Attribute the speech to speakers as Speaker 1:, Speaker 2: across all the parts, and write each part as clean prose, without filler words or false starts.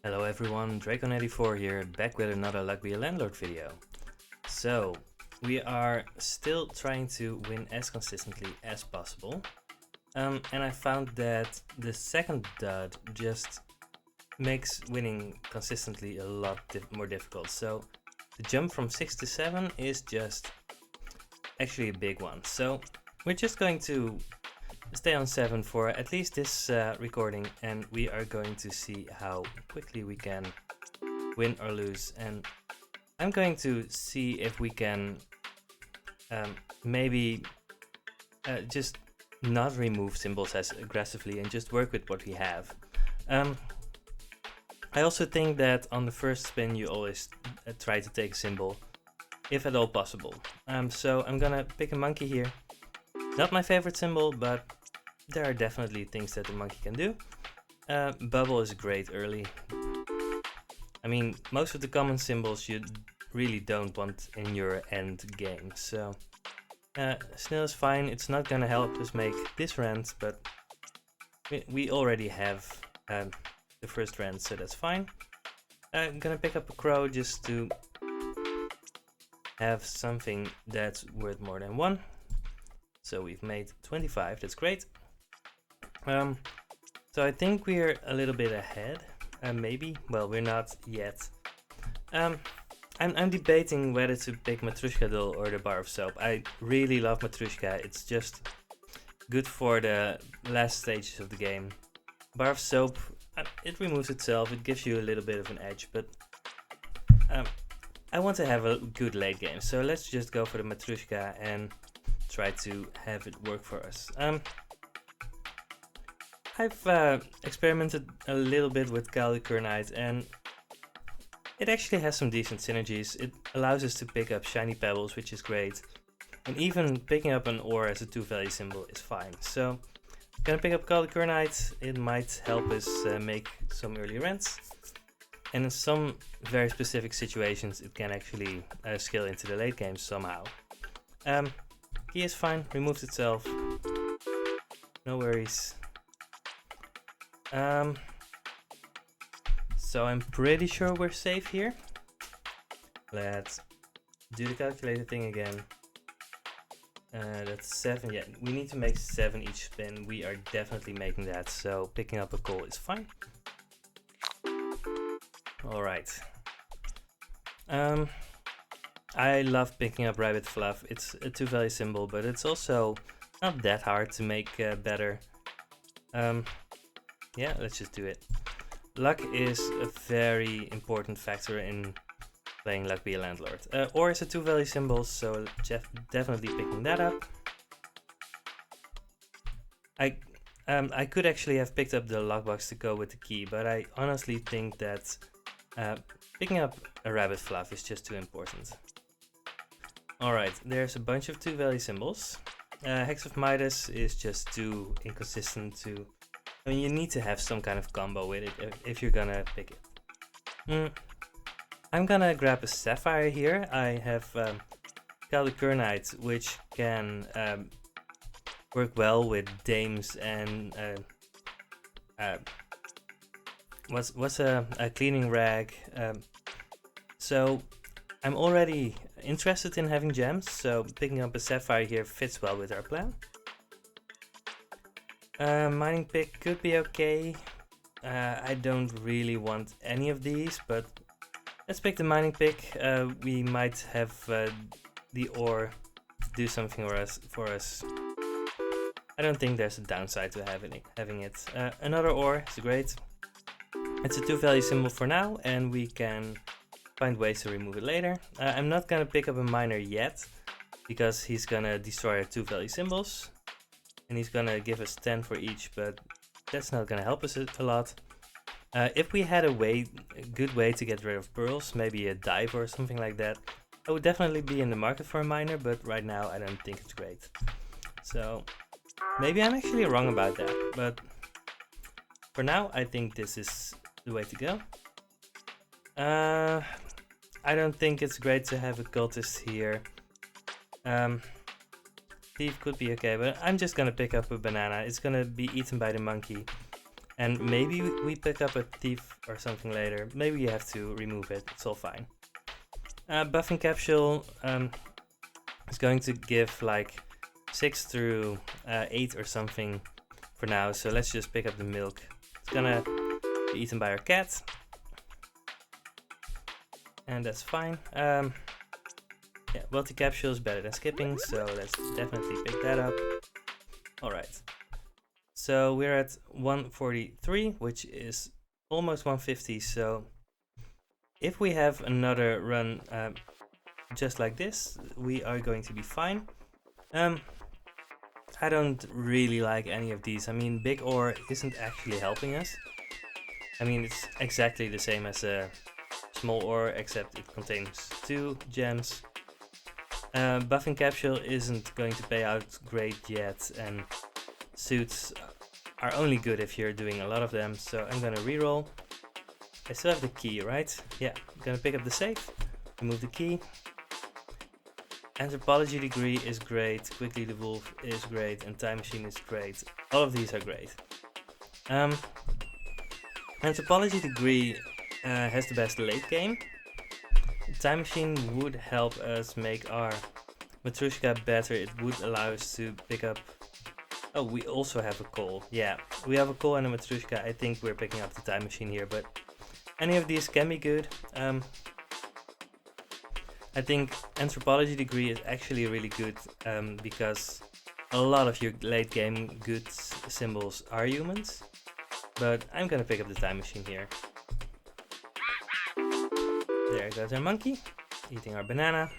Speaker 1: Hello everyone, Dracon84 here, back with another Luck Be a Landlord video. So, we are still trying to win as consistently as possible. And I found that the second dud just makes winning consistently a lot more difficult. So, the jump from 6 to 7 is just actually a big one. So, we're just going to stay on 7 for at least this recording, and we are going to see how quickly we can win or lose. And I'm going to see if we can maybe just not remove symbols as aggressively and just work with what we have. I also think that on the first spin you always try to take a symbol, if at all possible. So I'm gonna pick a monkey here. Not my favorite symbol, but there are definitely things that the monkey can do. Bubble is great early. I mean, most of the common symbols you really don't want in your end game. So snail is fine. It's not gonna help us make this rent, but we already have the first rent, so that's fine. I'm gonna pick up a crow just to have something that's worth more than 1. So we've made 25, that's great. So I think we're a little bit ahead, maybe. Well, we're not yet. I'm debating whether to pick Matrushka Doll or the bar of soap. I really love Matrushka. It's just good for the last stages of the game. Bar of soap, it removes itself. It gives you a little bit of an edge, but I want to have a good late game. So let's just go for the Matrushka and try to have it work for us. I've experimented a little bit with Knight, and it actually has some decent synergies. It allows us to pick up shiny pebbles, which is great, and even picking up an ore as a 2-value symbol is fine. So I'm gonna pick up Knight. It might help us make some early rents, and in some very specific situations it can actually scale into the late game somehow. Key is fine, removes itself, no worries. So I'm pretty sure we're safe here. Let's do the calculator thing again. That's 7, yeah, we need to make 7 each spin. We are definitely making that, so picking up a call is fine. Alright. I love picking up Rabbit Fluff. It's a 2-value symbol, but it's also not that hard to make better. Yeah, let's just do it. Luck is a very important factor in playing Luck Be a Landlord. Or is a 2-value symbol, so definitely picking that up. I could actually have picked up the lockbox to go with the key, but I honestly think that picking up a Rabbit Fluff is just too important. Alright, there's a bunch of 2-value symbols. Hex of Midas is just too inconsistent to... I mean, you need to have some kind of combo with it if you're gonna pick it. I'm gonna grab a Sapphire here. I have Knight, which can work well with dames and what's a cleaning rag. So I'm already interested in having gems, so picking up a Sapphire here fits well with our plan. Mining pick could be okay. I don't really want any of these, but let's pick the mining pick. We might have the ore do something for us. I don't think there's a downside to having it. Another ore is great. It's a 2-value symbol for now, and we can find ways to remove it later. I'm not gonna pick up a miner yet, because he's gonna destroy our 2-value symbols. And he's gonna give us 10 for each, but that's not gonna help us a lot. If we had a good way to get rid of pearls, maybe a dive or something like that, I would definitely be in the market for a miner, but right now I don't think it's great. So maybe I'm actually wrong about that, but for now I think this is the way to go. I don't think it's great to have a cultist here. Thief could be okay, but I'm just gonna pick up a banana. It's gonna be eaten by the monkey. And maybe we pick up a thief or something later. Maybe you have to remove it, it's all fine. Buffing capsule is going to give like 6 through 8 or something for now, so let's just pick up the milk. It's gonna be eaten by our cat, and that's fine. Yeah, wealthy capsule is better than skipping, so let's definitely pick that up. Alright, so we're at 143, which is almost 150, so if we have another run just like this, we are going to be fine. I don't really like any of these. I mean, big ore isn't actually helping us. I mean, it's exactly the same as a small ore, except it contains 2 gems. Buffing capsule isn't going to pay out great yet, and suits are only good if you're doing a lot of them, so I'm gonna reroll. I still have the key, right? Yeah, I'm gonna pick up the safe, remove the key. Anthropology degree is great, Quickly the Wolf is great, and Time Machine is great. All of these are great. Anthropology degree has the best late game. Time Machine would help us make our Matrushka better. It would allow us to pick up... Oh, we also have a coal. Yeah, we have a coal and a Matrushka. I think we're picking up the Time Machine here, but any of these can be good. I think Anthropology degree is actually really good because a lot of your late game good symbols are humans. But I'm gonna pick up the Time Machine here. There goes our monkey, eating our banana.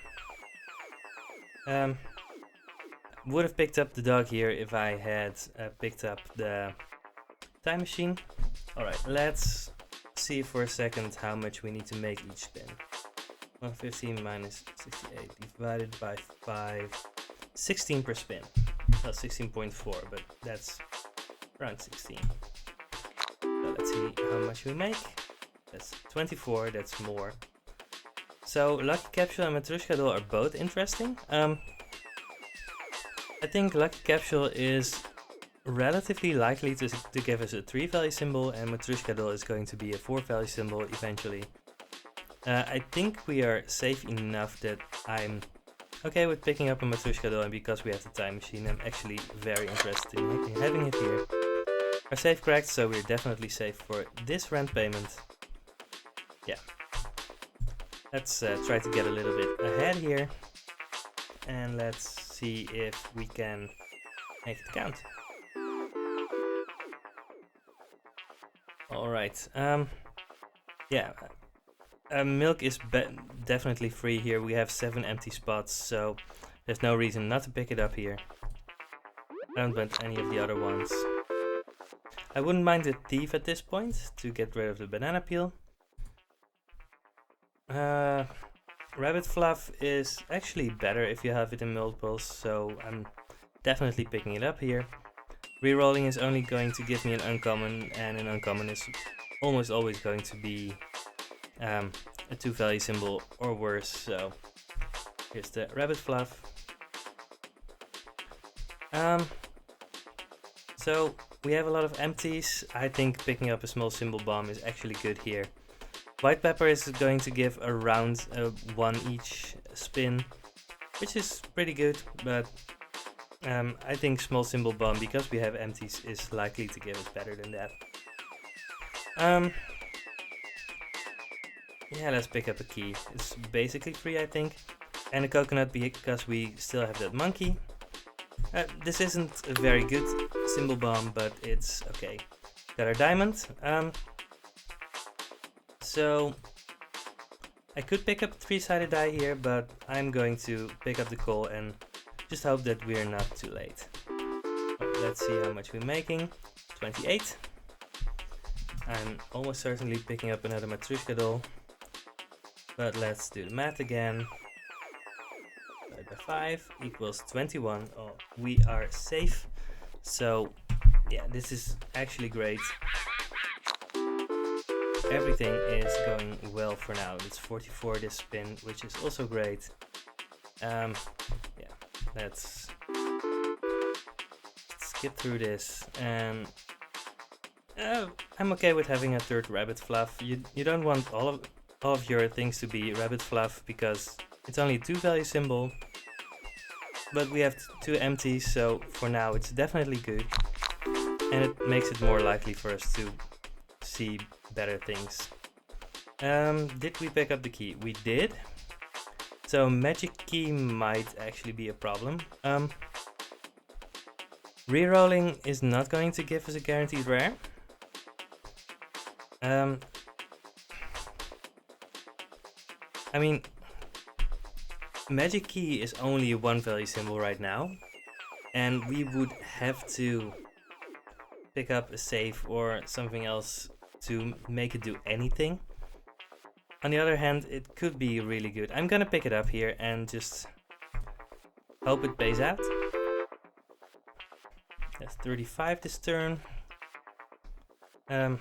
Speaker 1: Would have picked up the dog here if I had picked up the Time Machine. Alright, let's see for a second how much we need to make each spin. 115 minus 68 divided by 5. 16 per spin. Well, 16.4, but that's around 16. So let's see how much we make. That's 24, that's more. So Lucky Capsule and Matrushka Doll are both interesting. I think Lucky Capsule is relatively likely to give us a 3 value symbol, and Matrushka Doll is going to be a 4 value symbol eventually. I think we are safe enough that I'm okay with picking up a Matrushka Doll, and because we have the Time Machine, I'm actually very interested in having it here. Our safe cracked, so we're definitely safe for this rent payment. Yeah. Let's try to get a little bit ahead here, and let's see if we can make it count. Alright, yeah. Milk is definitely free here. We have 7 empty spots, so there's no reason not to pick it up here. I don't want any of the other ones. I wouldn't mind the thief at this point to get rid of the banana peel. Rabbit fluff is actually better if you have it in multiples, so I'm definitely picking it up here. Rerolling is only going to give me an uncommon, and an uncommon is almost always going to be a 2 value symbol or worse, so here's the rabbit fluff. So we have a lot of empties. I think picking up a small symbol bomb is actually good here. White pepper is going to give around 1 each spin, which is pretty good, but I think small symbol bomb, because we have empties, is likely to give us better than that. Yeah, let's pick up a key. It's basically free, I think. And a coconut because we still have that monkey. This isn't a very good symbol bomb, but it's okay. Got our diamond. So I could pick up a 3-sided die here, but I'm going to pick up the coal and just hope that we're not too late. Right, let's see how much we're making. 28. I'm almost certainly picking up another Matrushka doll. But let's do the math again. Divided by 5 equals 21. Oh, we are safe. So yeah, this is actually great. Everything is going well for now. It's 44 this spin, which is also great. Yeah, let's skip through this, and I'm okay with having a third rabbit fluff. You don't want all of your things to be rabbit fluff because it's only a 2-value symbol. But we have 2 empties, so for now it's definitely good. And it makes it more likely for us to see better things. Did we pick up the key? We did. So magic key might actually be a problem. Rerolling is not going to give us a guaranteed rare. I mean, magic key is only a 1-value symbol right now, and we would have to pick up a save or something else to make it do anything. On the other hand, it could be really good. I'm gonna pick it up here and just hope it pays out. That's 35 this turn. Yeah,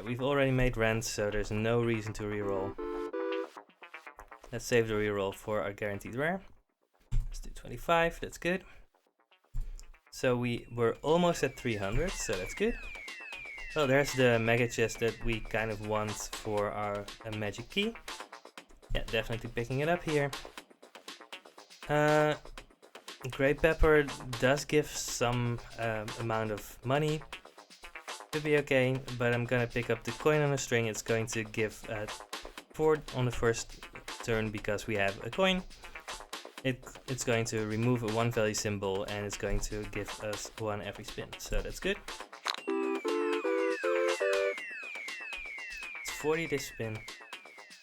Speaker 1: we've already made rent, so there's no reason to reroll. Let's save the reroll for our guaranteed rare. Let's do 25, that's good. So we were almost at 300, so that's good. Well, there's the mega chest that we kind of want for our magic key. Yeah, definitely picking it up here. Grey pepper does give some amount of money. Could be okay, but I'm gonna pick up the coin on a string. It's going to give 4 on the first turn because we have a coin. It's going to remove a 1-value symbol and it's going to give us 1 every spin, so that's good. It's 40 this spin.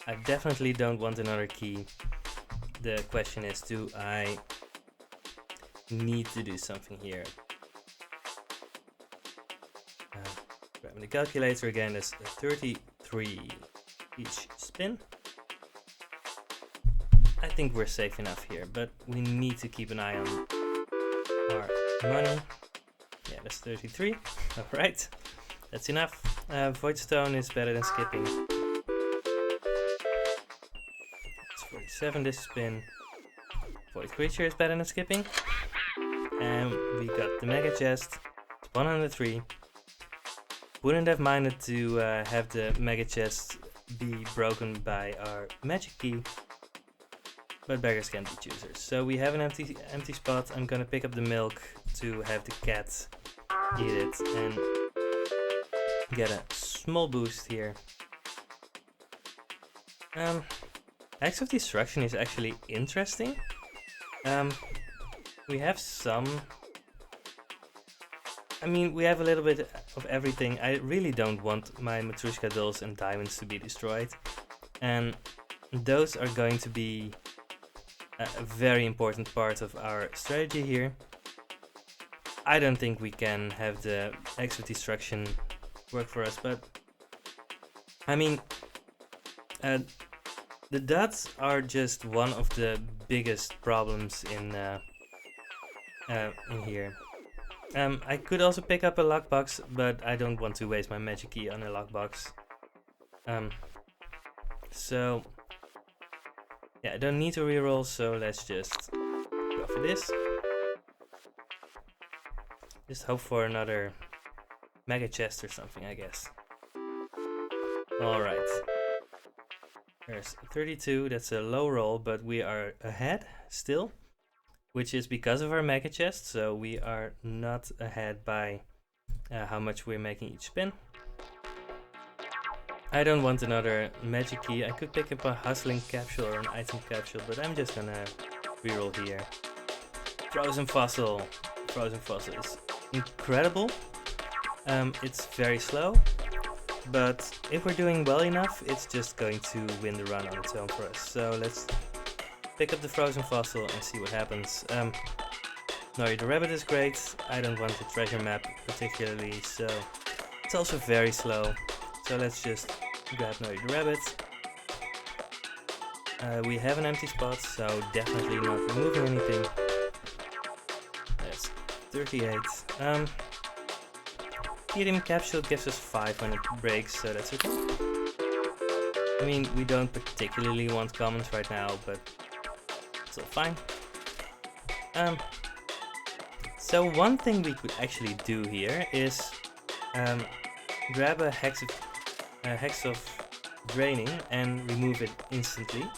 Speaker 1: I definitely don't want another key. The question is, do I need to do something here? Grabbing the calculator again, that's 33 each spin. I think we're safe enough here, but we need to keep an eye on our money. Yeah, that's 33. Alright, that's enough. Void Stone is better than skipping. It's 47 this spin. Void Creature is better than skipping. And we got the Mega Chest. It's 103. Wouldn't have minded to have the Mega Chest be broken by our Magic Key. But beggars can't be choosers. So we have an empty spot. I'm gonna pick up the milk to have the cat eat it and get a small boost here. Acts of Destruction is actually interesting. We have some... I mean, we have a little bit of everything. I really don't want my Matryoshka dolls and diamonds to be destroyed. And those are going to be a very important part of our strategy here. I don't think we can have the Acts of Destruction work for us, but I mean, the dots are just one of the biggest problems in here. I could also pick up a lockbox, but I don't want to waste my magic key on a lockbox. So yeah, I don't need to reroll, so let's just go for this. Just hope for another mega chest or something, I guess. Alright. There's 32, that's a low roll, but we are ahead still. Which is because of our mega chest, so we are not ahead by how much we're making each spin. I don't want another magic key. I could pick up a hustling capsule or an item capsule, but I'm just gonna reroll here. Frozen fossil. Frozen fossil is incredible. It's very slow, but if we're doing well enough, it's just going to win the run on its own for us. So let's pick up the frozen fossil and see what happens. Nori the rabbit is great. I don't want the treasure map particularly, so it's also very slow. So let's just grab Nori the rabbit. We have an empty spot, so definitely not removing anything. That's 38. Helium capsule gives us 5 when it breaks, so that's okay. I mean, we don't particularly want commons right now, but it's all fine. So one thing we could actually do here is grab a hex of draining and remove it instantly,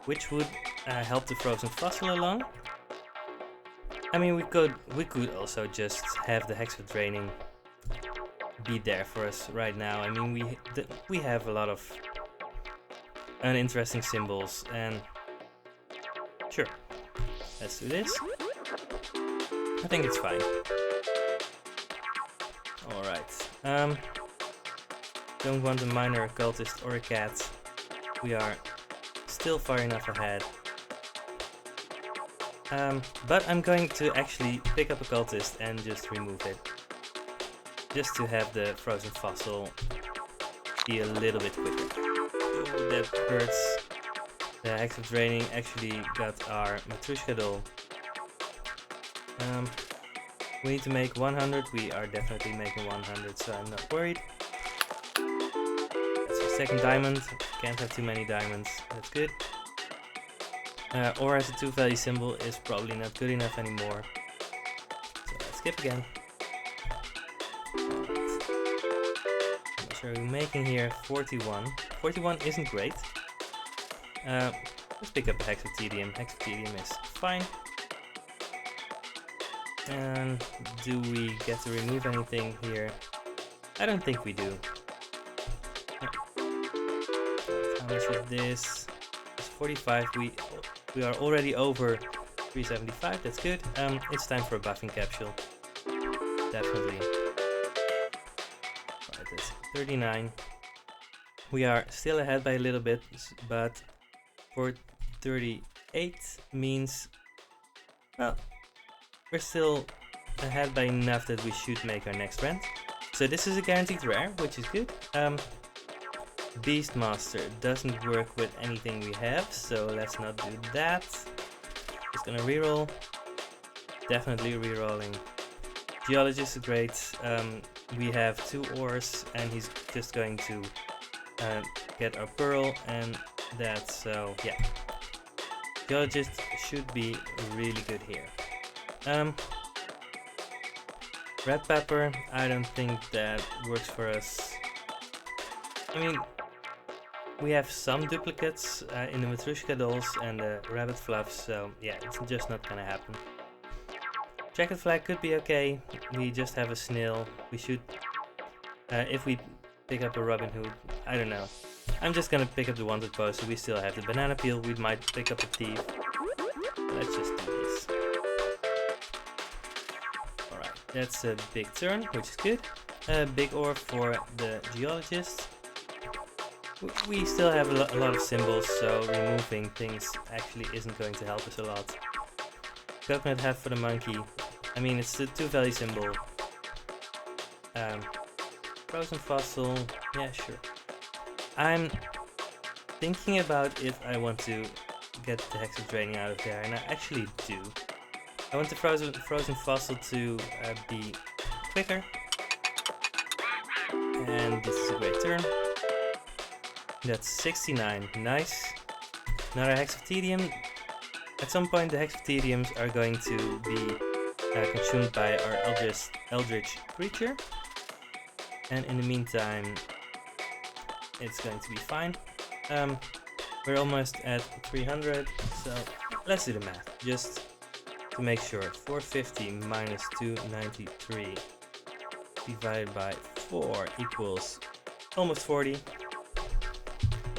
Speaker 1: which would help the frozen fossil along. I mean, we could also just have the hex of draining be there for us right now. I mean, we have a lot of uninteresting symbols, and sure, let's do this. I think it's fine. Alright. Don't want a miner, a cultist, or a cat. We are still far enough ahead. But I'm going to actually pick up a cultist and just remove it. Just to have the frozen fossil be a little bit quicker. Ooh, that hurts. The hex of draining actually got our Matryoshka doll. We need to make 100. We are definitely making 100, so I'm not worried. That's our second diamond. Can't have too many diamonds. That's good. Or as a 2-value symbol is probably not good enough anymore. So let's skip again. How much are we making here? 41. 41 isn't great. Let's pick up a hex of tedium. Hex of tedium is fine. And do we get to remove anything here? I don't think we do. How much is this? It's 45. We are already over 375. That's good. It's time for a buffing capsule. Definitely. Alright, that's 39. We are still ahead by a little bit, but for 38 means, well, we're still ahead by enough that we should make our next rent. So this is a guaranteed rare, which is good. Beastmaster doesn't work with anything we have, so let's not do that. Just gonna reroll. Definitely rerolling. Geologist is great. We have 2 ores, and he's just going to get our pearl and that. So yeah, Geologist should be really good here. Red pepper, I don't think that works for us. I mean, we have some duplicates in the Matryoshka dolls and the rabbit fluffs, so yeah, it's just not gonna happen. Jacket flag could be okay. We just have a snail. We should, if we pick up a Robin Hood, I don't know. I'm just gonna pick up the wanted poster. We still have the banana peel. We might pick up a thief. Let's just do this. Alright, that's a big turn, which is good. Big ore for the geologist. We still have a lot of symbols, so removing things actually isn't going to help us a lot. Coconut hat for the monkey. I mean, it's the 2-value symbol. Frozen fossil. Yeah, sure. I'm thinking about if I want to get the hex of draining out of there, and I actually do. I want the frozen fossil to be quicker. And this is a great turn. That's 69. Nice. Another hex of tedium. At some point the hex of tediums are going to be consumed by our eldritch creature. And in the meantime, it's going to be fine. We're almost at 300, so let's do the math, just to make sure. 450 minus 293 divided by 4 equals almost 40.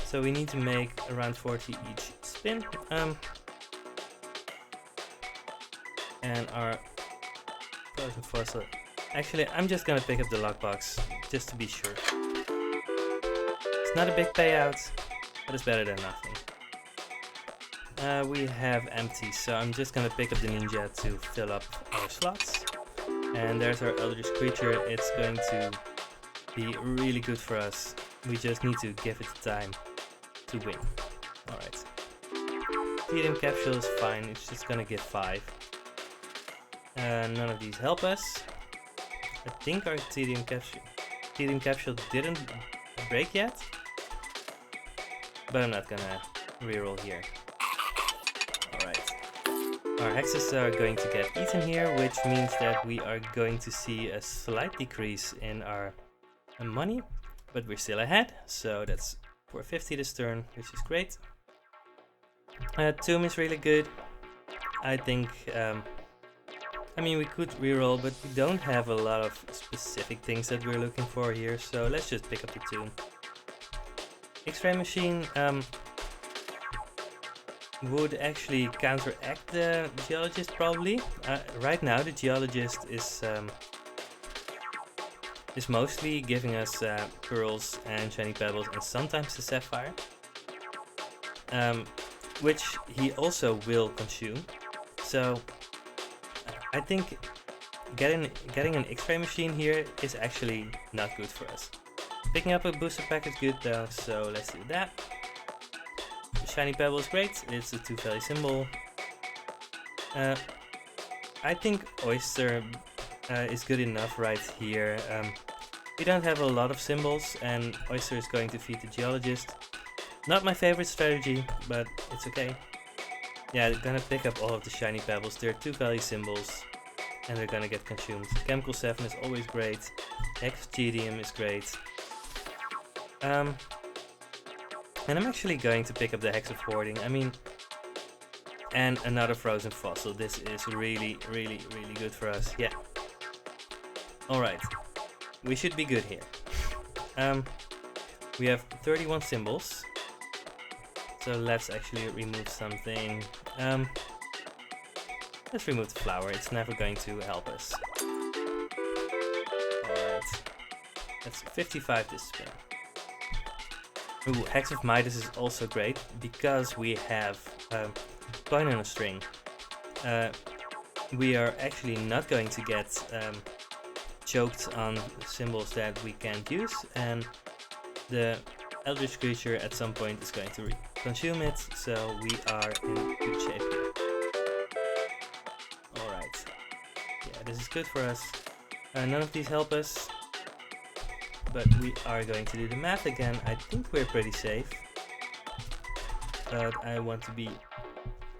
Speaker 1: So we need to make around 40 each spin. And our frozen fossil. Actually, I'm just gonna pick up the lockbox, just to be sure. It's not a big payout, but it's better than nothing. We have empty, so I'm just gonna pick up the ninja to fill up our slots. And there's our eldritch creature. It's going to be really good for us. We just need to give it time to win. Alright. Tedium capsule is fine, it's just gonna give 5. None of these help us. I think our tedium capsule didn't break yet, but I'm not gonna reroll here. Alright. Our hexes are going to get eaten here, which means that we are going to see a slight decrease in our money, but we're still ahead, so that's 450 this turn, which is great. Tomb is really good. I think, I mean, we could reroll, but we don't have a lot of specific things that we're looking for here, so let's just pick up the Tomb. X-ray machine would actually counteract the geologist probably. Right now the geologist is mostly giving us pearls and shiny pebbles and sometimes the sapphire, which he also will consume. So I think getting an X-ray machine here is actually not good for us. Picking up a booster pack is good though, so let's do that. Shiny pebble is great, it's a 2-value symbol. I think oyster is good enough right here. We don't have a lot of symbols and oyster is going to feed the geologist. Not my favorite strategy, but it's okay. Yeah, they're gonna pick up all of the shiny pebbles. They're 2-value symbols and they're gonna get consumed. Chemical 7 is always great. Hexagidium is great. And I'm actually going to pick up the Hex of Hoarding. I mean, and another frozen fossil. This is really, really, really good for us. Yeah. Alright. We should be good here. We have 31 symbols. So let's actually remove something. Let's remove the flower. It's never going to help us. Alright. That's 55 this spin. Ooh, Hex of Midas is also great because we have coin on a string. We are actually not going to get choked on symbols that we can't use, and the Eldritch creature at some point is going to consume it, so we are in good shape here. Alright, yeah, this is good for us. None of these help us. But we are going to do the math again. I think we're pretty safe. But I want to be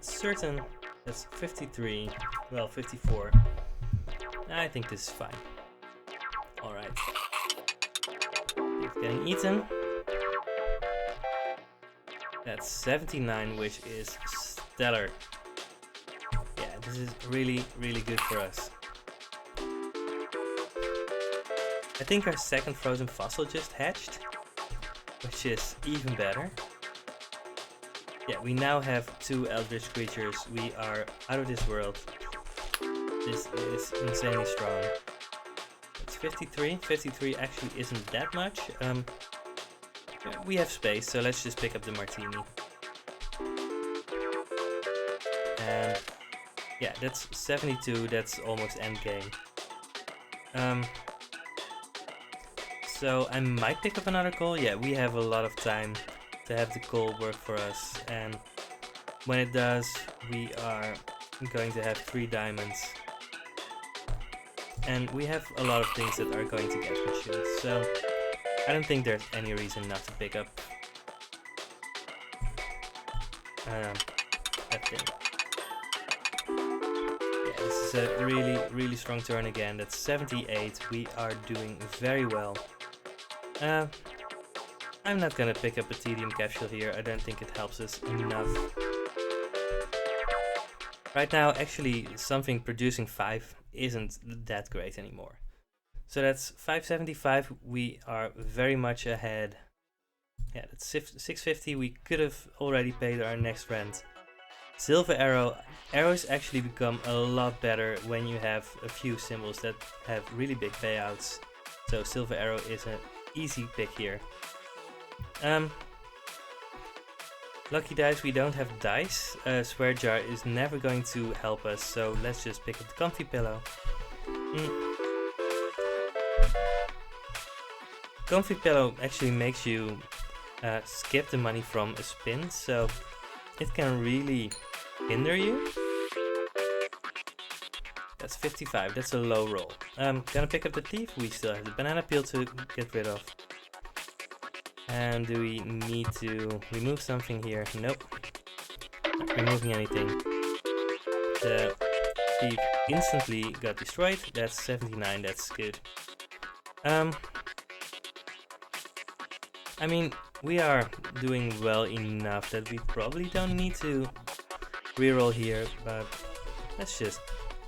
Speaker 1: certain. That's 53. Well, 54. I think this is fine. Alright. It's getting eaten. That's 79, which is stellar. Yeah, this is really, really good for us. I think our second frozen fossil just hatched, which is even better. Yeah, we now have 2 eldritch creatures. We are out of this world. This is insanely strong. It's 53. 53 actually isn't that much. We have space, so let's just pick up the martini. And yeah, that's 72. That's almost endgame. So I might pick up another coal. Yeah, we have a lot of time to have the coal work for us, and when it does, we are going to have 3 diamonds. And we have a lot of things that are going to get consumed, so I don't think there's any reason not to pick up that thing. Yeah, this is a really, really strong turn again. That's 78. We are doing very well. I'm not gonna pick up a tedium capsule here. I don't think it helps us enough. Right now, actually, something producing 5 isn't that great anymore. So that's 575. We are very much ahead. Yeah, that's 650. We could have already paid our next rent. Silver arrow. Arrows actually become a lot better when you have a few symbols that have really big payouts. So silver arrow is an easy pick here. Lucky dice, we don't have dice. Swear jar is never going to help us, so let's just pick up the comfy pillow. Comfy pillow actually makes you skip the money from a spin, so it can really hinder you. That's 55, that's a low roll. Gonna pick up the thief. We still have the banana peel to get rid of. And do we need to remove something here? Nope. Not removing anything. The thief instantly got destroyed. That's 79, that's good. I mean, we are doing well enough that we probably don't need to reroll here, but let's just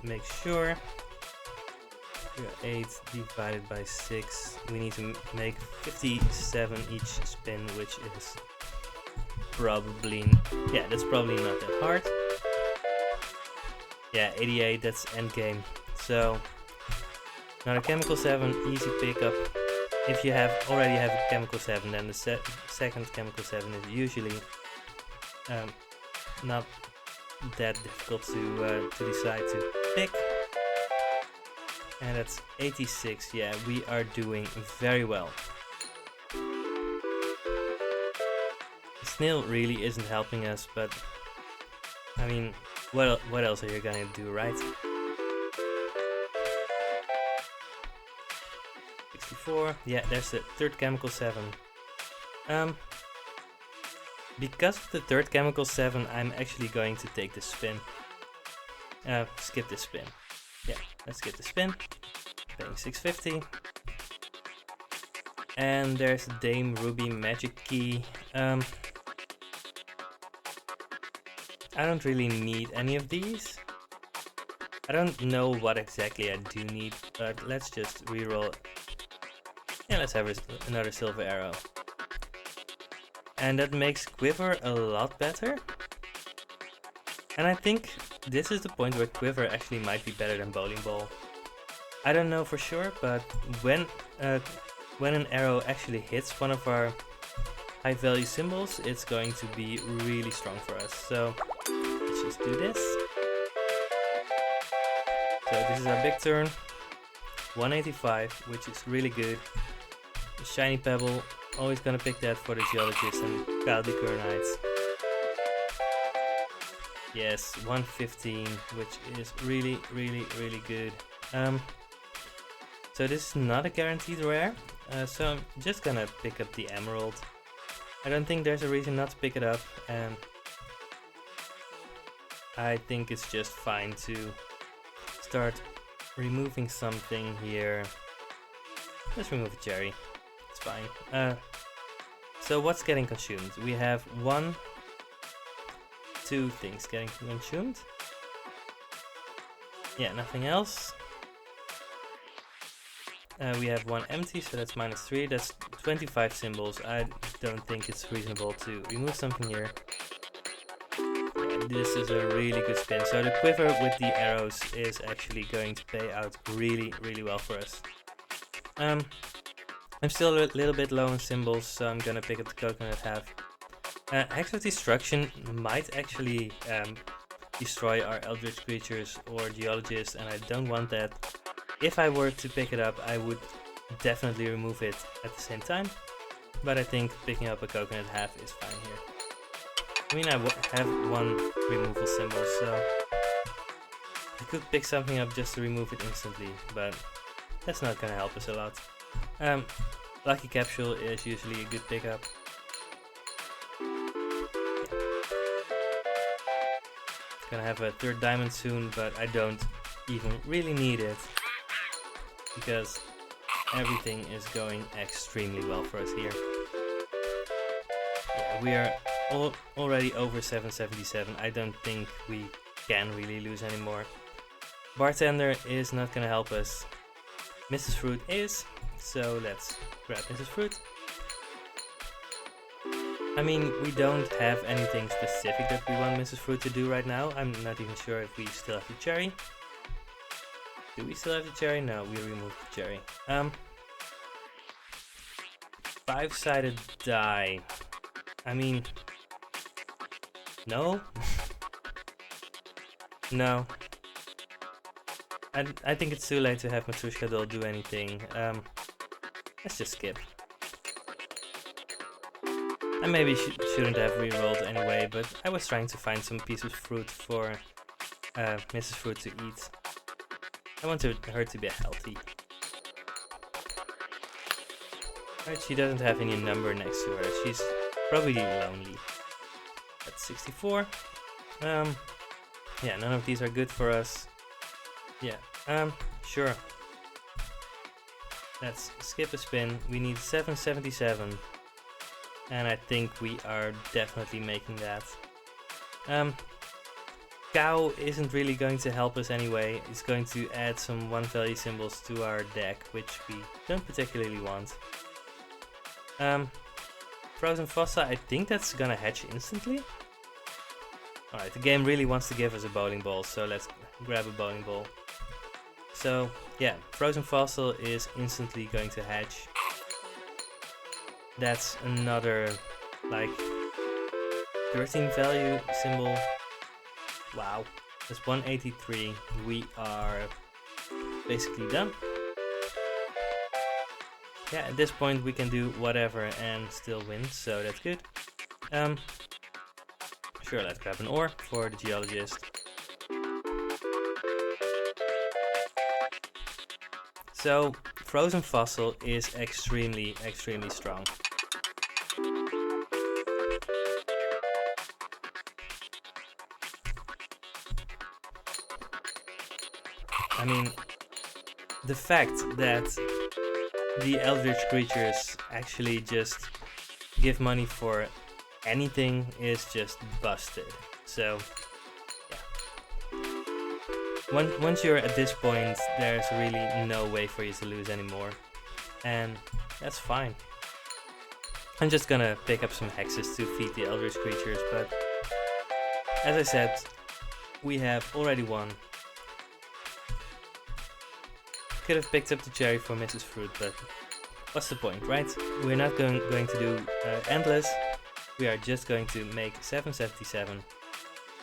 Speaker 1: make sure. 8 divided by 6. We need to make 57 each spin, which is probably, yeah, that's probably not that hard. Yeah, 88, that's endgame. So, another chemical 7, easy pickup. If you already have a chemical 7, then the second chemical 7 is usually not that difficult to decide to pick. And that's 86, yeah, we are doing very well. The snail really isn't helping us, but I mean, what else are you gonna do, right? 64, yeah, there's the third chemical 7. Because of the third chemical 7, I'm actually going to take the spin. Skip this spin. Yeah, let's skip the spin. Paying 650. And there's Dame Ruby Magic Key. I don't really need any of these. I don't know what exactly I do need, but let's just reroll. Yeah, let's have another silver arrow. And that makes Quiver a lot better. And I think this is the point where Quiver actually might be better than Bowling Ball. I don't know for sure, but when an arrow actually hits one of our high value symbols, it's going to be really strong for us. So let's just do this. So this is our big turn. 185, which is really good. Shiny Pebble, always gonna pick that for the Geologist and Kaldikor Knights. Yes, 115, which is really good. So this is not a guaranteed rare, so I'm just gonna pick up the Emerald. I don't think there's a reason not to pick it up, and I think it's just fine to start removing something here. Let's remove a cherry, it's fine. So what's getting consumed? We have 2 things getting consumed. Yeah, nothing else. We have 1 empty, so that's -3. That's 25 symbols. I don't think it's reasonable to remove something here. Yeah, this is a really good spin. So the Quiver with the arrows is actually going to pay out really well for us. I'm still a little bit low on symbols, so I'm gonna pick up the Coconut Half. Hex of Destruction might actually destroy our Eldritch Creatures or Geologists, and I don't want that. If I were to pick it up, I would definitely remove it at the same time, but I think picking up a Coconut Half is fine here. I mean, I have 1 removal symbol, so I could pick something up just to remove it instantly, but that's not gonna help us a lot. Lucky Capsule is usually a good pickup. Gonna have a 3rd diamond soon, but I don't even really need it because everything is going extremely well for us here. Yeah, we are already over 777. I don't think we can really lose anymore. Bartender is not gonna help us. Mrs. Fruit is, so let's grab Mrs. Fruit. I mean, we don't have anything specific that we want Mrs. Fruit to do right now. I'm not even sure if we still have the cherry. Do we still have the cherry? No, we removed the cherry. 5-sided die. I mean, no? No. I think it's too late to have Matrushka Doll do anything. Let's just skip. I maybe shouldn't have rerolled anyway, but I was trying to find some piece of fruit for Mrs. Fruit to eat. I want her to be healthy. Alright, she doesn't have any number next to her. She's probably lonely. That's 64. Yeah, none of these are good for us. Yeah, sure. Let's skip a spin. We need 777. And I think we are definitely making that. Cow isn't really going to help us anyway. It's going to add some one value symbols to our deck, which we don't particularly want. Frozen Fossa, I think that's gonna hatch instantly. Alright, the game really wants to give us a bowling ball, so let's grab a bowling ball. So, yeah, Frozen Fossil is instantly going to hatch. That's another, like, 13 value symbol. Wow, that's 183. We are basically done. Yeah, at this point we can do whatever and still win, so that's good. Sure, let's grab an ore for the geologist. So, Frozen Fossil is extremely strong. I mean, the fact that the Eldritch creatures actually just give money for anything is just busted. So, yeah. Once you're at this point, there's really no way for you to lose anymore. And that's fine. I'm just gonna pick up some hexes to feed the Eldritch creatures, but as I said, we have already won. Could have picked up the cherry for Mrs. Fruit, but what's the point, right? We're not going to do endless. We are just going to make 777.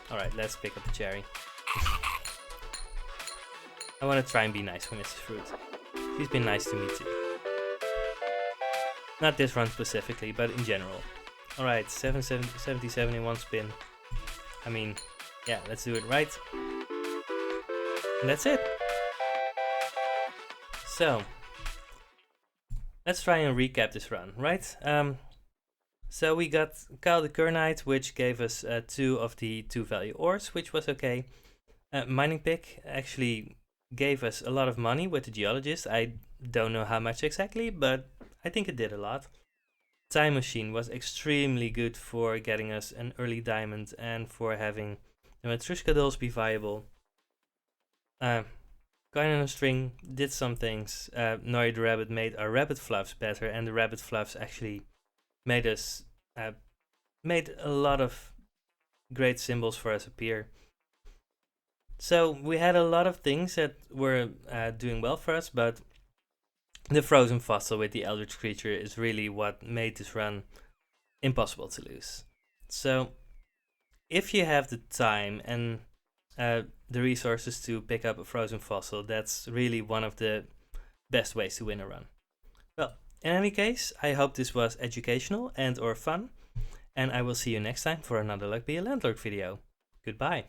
Speaker 1: Alright, let's pick up the cherry. I want to try and be nice for Mrs. Fruit. She's been nice to me too. Not this run specifically, but in general. Alright, 777 in one spin. I mean, yeah, let's do it right. And that's it. So, let's try and recap this run, right? So we got Kyle the Kernite, which gave us 2 of the 2 value ores, which was okay. Mining Pick actually gave us a lot of money with the Geologist. I don't know how much exactly, but I think it did a lot. Time Machine was extremely good for getting us an early diamond and for having the Matryoshka dolls be viable. Coin on a String did some things. Nori the Rabbit made our rabbit fluffs better, and the rabbit fluffs actually made us made a lot of great symbols for us appear. So we had a lot of things that were doing well for us, but the Frozen Fossil with the Eldritch creature is really what made this run impossible to lose. So if you have the time and the resources to pick up a Frozen Fossil, that's really one of the best ways to win a run. Well, in any case, I hope this was educational and or fun, and I will see you next time for another Luck Be a Landlord video. Goodbye.